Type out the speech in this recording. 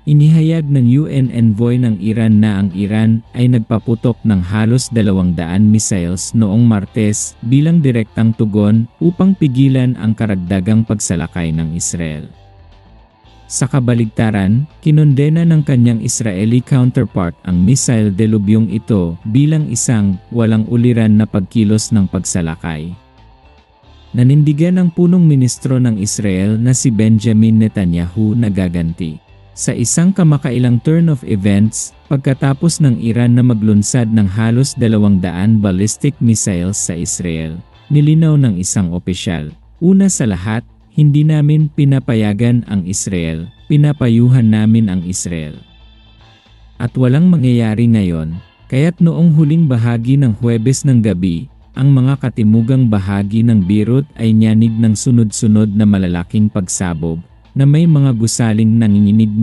Inihayag ng UN envoy ng Iran na ang Iran ay nagpaputok ng halos 200 missiles noong Martes bilang direktang tugon upang pigilan ang karagdagang pagsalakay ng Israel. Sa kabaligtaran, kinondena ng kanyang Israeli counterpart ang missile delubyong ito bilang isang walang uliran na pagkilos ng pagsalakay. Nanindigan ng punong ministro ng Israel na si Benjamin Netanyahu na gaganti. Sa isang kamakailang turn of events, pagkatapos ng Iran na maglunsad ng halos 200 ballistic missiles sa Israel, nilinaw ng isang opisyal, "Una sa lahat, hindi namin pinapayagan ang Israel, pinapayuhan namin ang Israel." At walang mangyayari ngayon, kaya't noong huling bahagi ng Huwebes ng gabi, ang mga katimugang bahagi ng Beirut ay nyanig ng sunod-sunod na malalaking pagsabog, na may mga gusaling nanginginig